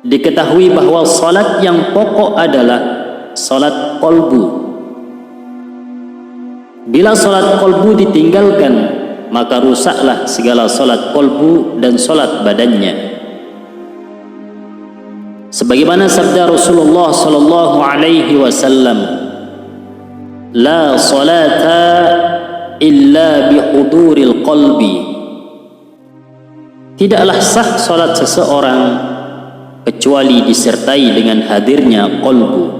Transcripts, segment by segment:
Diketahui bahwa salat yang pokok adalah salat qalbu. Bila salat qalbu ditinggalkan, maka rusaklah segala salat qalbu dan salat badannya. Sebagaimana sabda Rasulullah sallallahu alaihi wasallam, la salata illa bihuduril qalbi. Tidaklah sah salat seseorang kecuali disertai dengan hadirnya qalbu.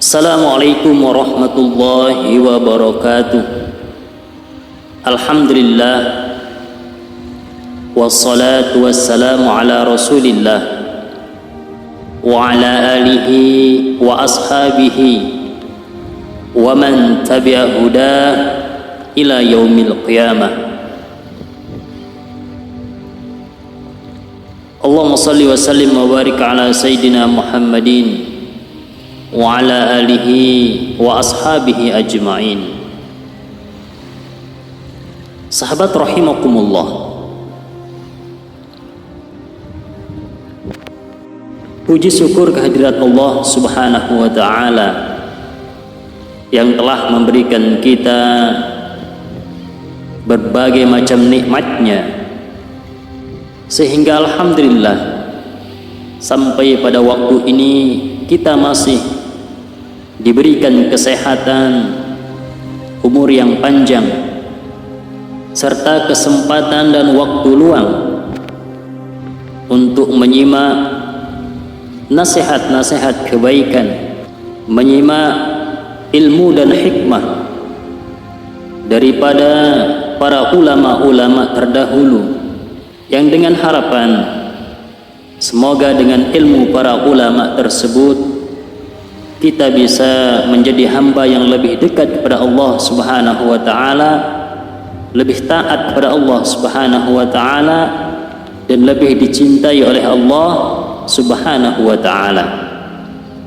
Assalamualaikum warahmatullahi wabarakatuh. Alhamdulillah, wassalatu wassalamu ala rasulillah wa ala alihi wa ashabihi wa man tabi'a hudah ila yaumil qiyamah. Allahumma salli wa sallim wa barik ala sayyidina Muhammadin wa ala alihi wa ashabihi ajma'in. Sahabat rahimakumullah, puji syukur kehadirat Allah subhanahu wa ta'ala yang telah memberikan kita berbagai macam nikmatnya, sehingga alhamdulillah sampai pada waktu ini kita masih diberikan kesehatan, umur yang panjang, serta kesempatan dan waktu luang untuk menyimak nasihat-nasihat kebaikan, menyimak ilmu dan hikmah daripada para ulama-ulama terdahulu, yang dengan harapan semoga dengan ilmu para ulama tersebut kita bisa menjadi hamba yang lebih dekat kepada Allah subhanahu wa ta'ala, lebih taat kepada Allah subhanahu wa ta'ala, dan lebih dicintai oleh Allah subhanahu wa ta'ala.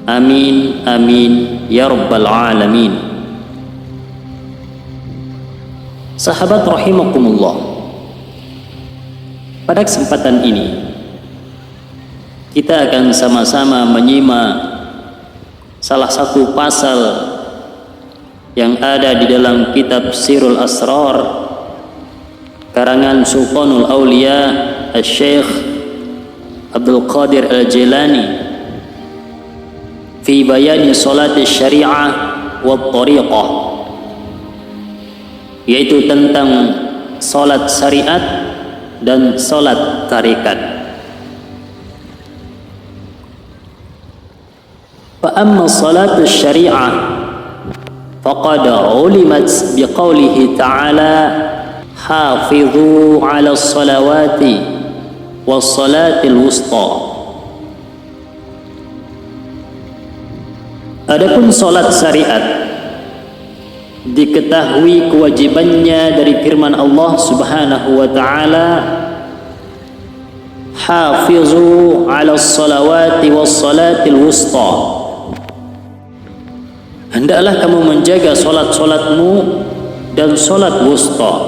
Amin, amin, ya rabbal alamin. Sahabat rahimakumullah, pada kesempatan ini kita akan sama-sama menyimak salah satu pasal yang ada di dalam kitab Sirul Asrar karangan Sultanul Aulia Al-Syekh Abdul Qadir Al-Jilani fi bayani salat syariah wa tariqah, yaitu tentang salat syariat dan salat tarikat. فأما صلاة الشريعة فقد علمت بقوله تعالى حافظوا على الصلوات والصلاة الوسطى. Adapun salat syariat diketahui kewajibannya dari firman Allah subhanahu wa ta'ala, hafizu ala salawati was salatil wusta. Hendaklah kamu menjaga solat-solatmu dan solat wusta.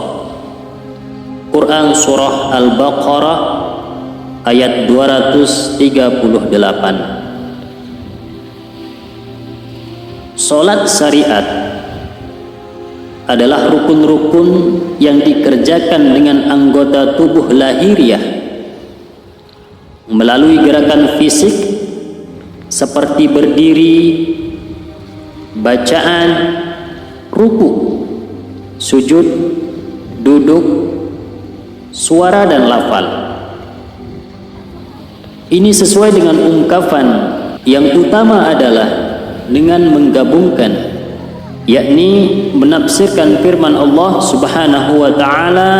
Quran surah Al-Baqarah ayat 238. Solat syariat adalah rukun-rukun yang dikerjakan dengan anggota tubuh lahiriah melalui gerakan fisik seperti berdiri, bacaan, ruku, sujud, duduk, suara dan lafal. Ini sesuai dengan ungkapan yang utama adalah dengan menggabungkan, yakni menafsirkan firman Allah subhanahu wa ta'ala,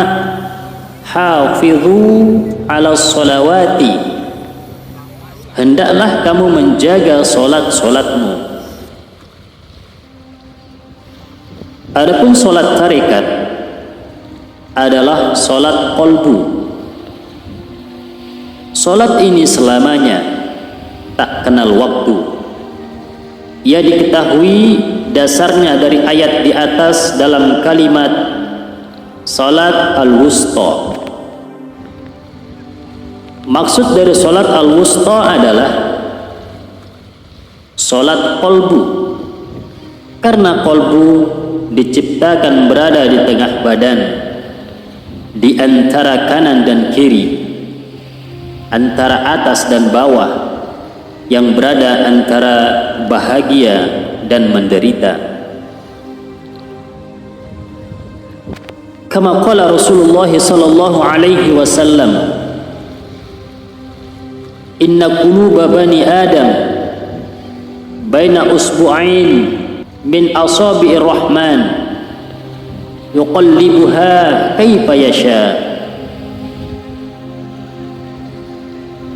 hafidhu ala sholawati, hendaklah kamu menjaga solat-solatmu. Adapun solat tarikat adalah solat qalbu. Solat ini selamanya tak kenal waktu. Ia diketahui dasarnya dari ayat di atas dalam kalimat salat al-wusta. Maksud dari salat al-wusta adalah salat qalbu, karena qalbu diciptakan berada di tengah badan, di antara kanan dan kiri, antara atas dan bawah, yang berada antara bahagia dan menderita. Kama qala Rasulullah sallallahu alaihi wasallam, inna quluba bani Adam baina usbu'ain min asabi'ir rahman yuqallibuha kaifa yasha.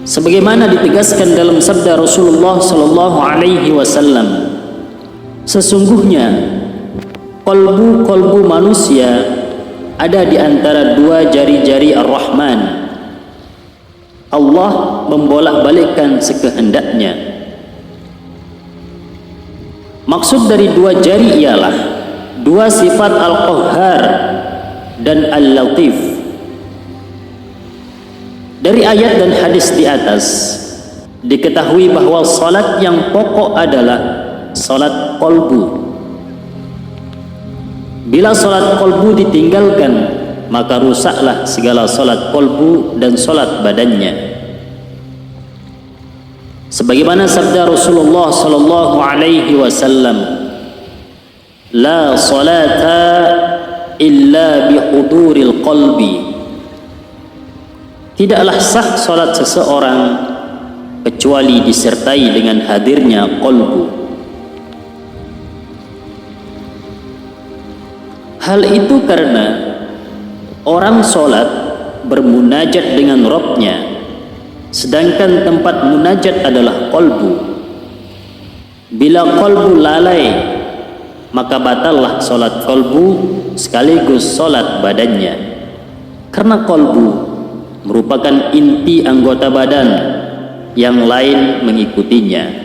Sebagaimana ditegaskan dalam sabda Rasulullah sallallahu alaihi wasallam, sesungguhnya kolbu manusia ada di antara dua jari-jari Ar-Rahman. Allah membolak-balikkan sekehendaknya. Maksud dari dua jari ialah dua sifat Al-Qahhar dan Al-Latif. Dari ayat dan hadis di atas diketahui bahwa salat yang pokok adalah salat qalbu. Bila salat qalbu ditinggalkan, maka rusaklah segala salat qalbu dan salat badannya. Sebagaimana sabda Rasulullah sallallahu alaihi wasallam, la salata illa bi huduril qalbi. Tidaklah sah salat seseorang kecuali disertai dengan hadirnya qalbu. Hal itu karena orang salat bermunajat dengan Rabbnya, sedangkan tempat munajat adalah qalbu. Bila qalbu lalai, maka batallah salat qalbu sekaligus salat badannya, karena qalbu merupakan inti anggota badan, yang lain mengikutinya.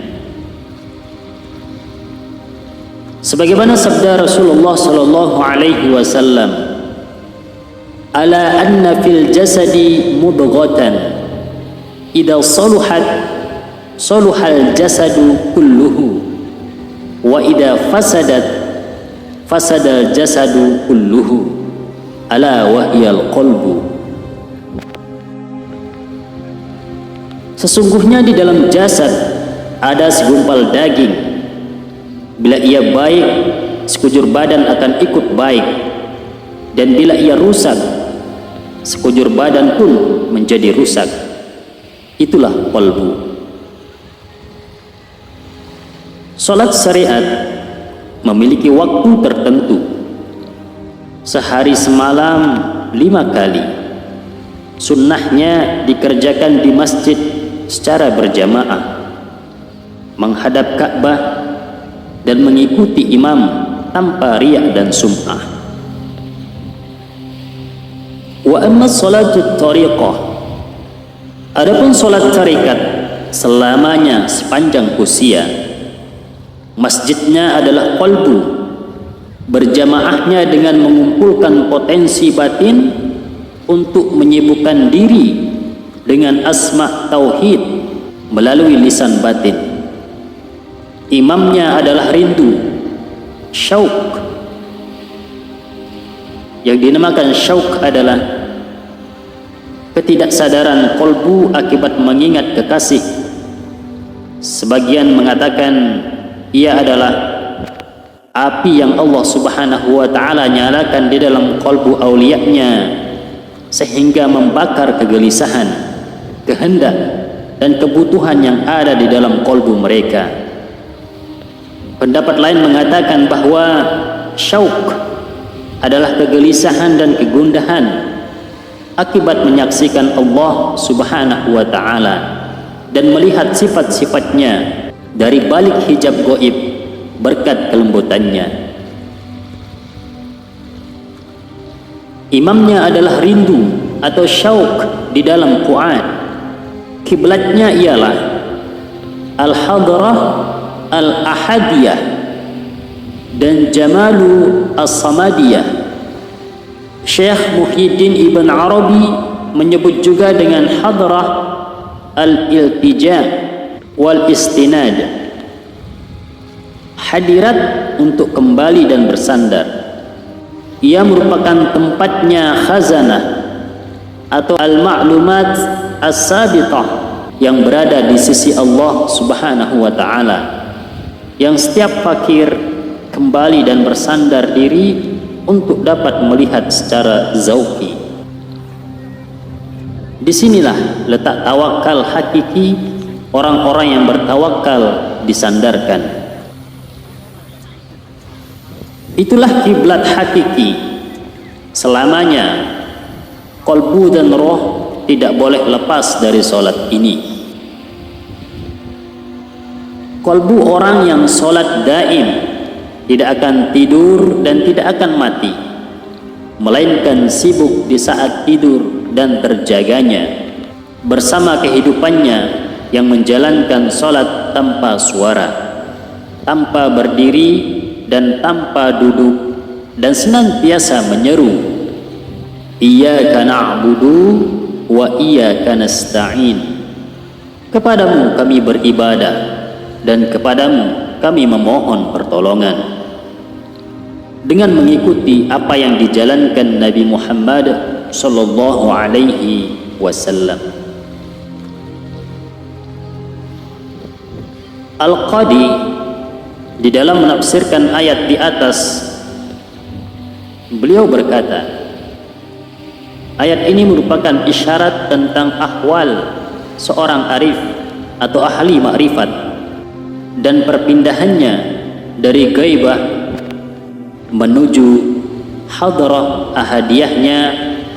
Sebagaimana sabda Rasulullah sallallahu alaihi wasallam, ala anna fil jasadi mudghatan idza saluhat saluhal jasadu kulluhu wa idza fasadat fasadal jasadu kulluhu ala wahyal qalbu. Sesungguhnya di dalam jasad ada segumpal daging. Bila ia baik, sekujur badan akan ikut baik, dan bila ia rusak, sekujur badan pun menjadi rusak. Itulah qalbu. Salat syariat memiliki waktu tertentu, sehari semalam 5 kali. Sunnahnya dikerjakan di masjid secara berjamaah, menghadap Ka'bah dan mengikuti imam tanpa riya dan sum'ah. Wa amma salatut tariqah, adapun salat tarikat selamanya sepanjang usia, masjidnya adalah qalbu, berjamaahnya dengan mengumpulkan potensi batin untuk menyibukkan diri dengan asma tauhid melalui lisan batin. Imamnya adalah rindu, syauk. Yang dinamakan syauk adalah ketidaksadaran qalbu akibat mengingat kekasih. Sebagian mengatakan ia adalah api yang Allah Subhanahu wa taala nyalakan di dalam qalbu aulianya, sehingga membakar kegelisahan, kehendak dan kebutuhan yang ada di dalam qalbu mereka. Pendapat lain mengatakan bahwa syauk adalah kegelisahan dan kegundahan akibat menyaksikan Allah Subhanahu wa taala dan melihat sifat-sifatnya dari balik hijab gaib berkat kelembutannya. Imamnya adalah rindu atau syauk di dalam Quran. Kiblatnya ialah al-hadrah al-ahadiyah dan jamalu as-samadiyah. Syekh Muhyiddin Ibn Arabi menyebut juga dengan hadrah al-iltija wal istinad, hadirat untuk kembali dan bersandar. Ia merupakan tempatnya khazanah atau al-ma'lumat as-sabitah yang berada di sisi Allah Subhanahu wa ta'ala, yang setiap fakir kembali dan bersandar diri untuk dapat melihat secara zauqi. Disinilah letak tawakal hakiki, orang-orang yang bertawakal disandarkan. Itulah kiblat hakiki. Selamanya qalbu dan roh tidak boleh lepas dari solat ini. Qalbu orang yang solat daim tidak akan tidur dan tidak akan mati, melainkan sibuk di saat tidur dan terjaganya bersama kehidupannya yang menjalankan solat tanpa suara, tanpa berdiri dan tanpa duduk, dan senantiasa menyeru, Iyyaka na'budu wa iyyaka nasta'in. Kepadamu kami beribadah dan kepadamu kami memohon pertolongan. Dengan mengikuti apa yang dijalankan Nabi Muhammad sallallahu alaihi wasallam. Al-Qadi di dalam menafsirkan ayat di atas, beliau berkata, ayat ini merupakan isyarat tentang ahwal seorang arif atau ahli ma'rifat dan perpindahannya dari ghaibah menuju hadrah ahadiyahnya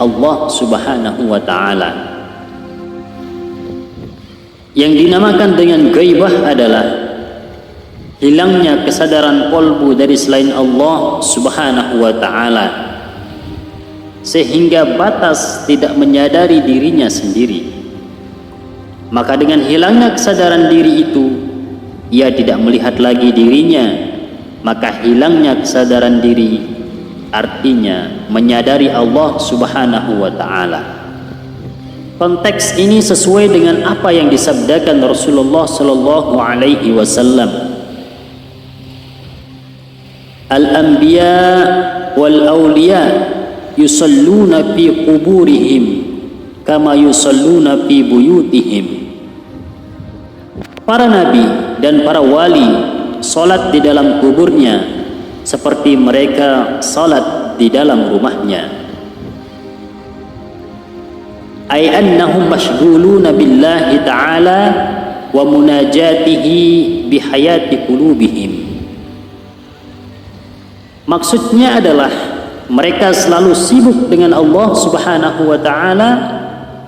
Allah Subhanahu wa ta'ala. Yang dinamakan dengan ghaibah adalah hilangnya kesadaran qalbu dari selain Allah Subhanahu wa ta'ala, sehingga batas tidak menyadari dirinya sendiri. Maka dengan hilangnya kesadaran diri itu, ia tidak melihat lagi dirinya. Maka hilangnya kesadaran diri artinya menyadari Allah Subhanahu wa ta'ala. Konteks ini sesuai dengan apa yang disabdakan Rasulullah sallallahu alaihi wasallam. Al-anbiya wal awliya yusalluna fi quburihim kama yusalluna fi buyutihim. Para nabi dan para wali salat di dalam kuburnya seperti mereka salat di dalam rumahnya. Ay annahum mashghuluna billahi ta'ala wa munajatihi bihayati qulubihim. Maksudnya adalah mereka selalu sibuk dengan Allah Subhanahu wa ta'ala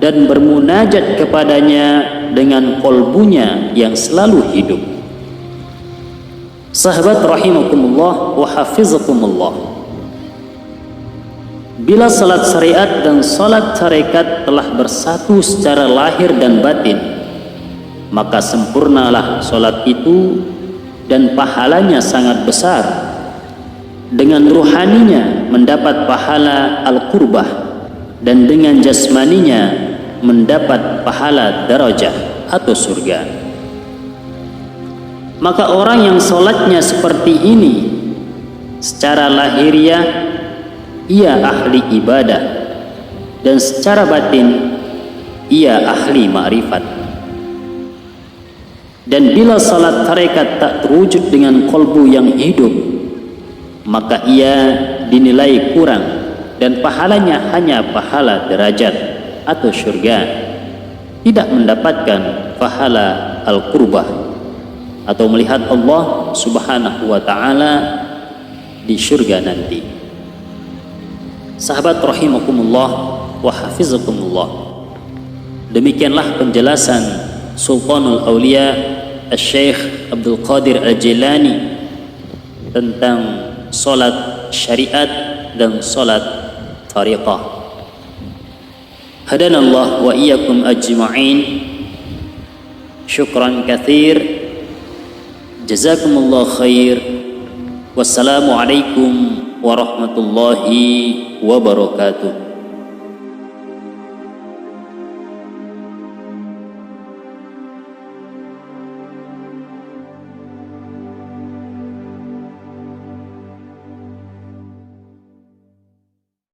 dan bermunajat kepadanya dengan qalbunya yang selalu hidup. Sahabat rahimakumullah wa hafizakumullah, bila salat syariat dan salat tarekat telah bersatu secara lahir dan batin, maka sempurnalah salat itu dan pahalanya sangat besar. Dengan ruhaninya mendapat pahala al-qurbah dan dengan jasmaninya mendapat pahala darajah atau surga. Maka orang yang sholatnya seperti ini, secara lahiriah ia ahli ibadah dan secara batin ia ahli ma'rifat. Dan bila salat tarekat tak terwujud dengan qalbu yang hidup, maka ia dinilai kurang dan pahalanya hanya pahala derajat atau syurga, tidak mendapatkan pahala al-qurbah atau melihat Allah Subhanahu wa ta'ala di syurga nanti. Sahabat rahimakumullah wa hafizakumullah, demikianlah penjelasan Sultanul Aulia Al-Syeikh Abdul Qadir Al-Jilani tentang salat syariat dan salat tariqah. Hadanallah wa iyyakum ajma'in. Syukran katsir. Jazakumullah khair. Wassalamualaikum warahmatullahi wabarakatuh.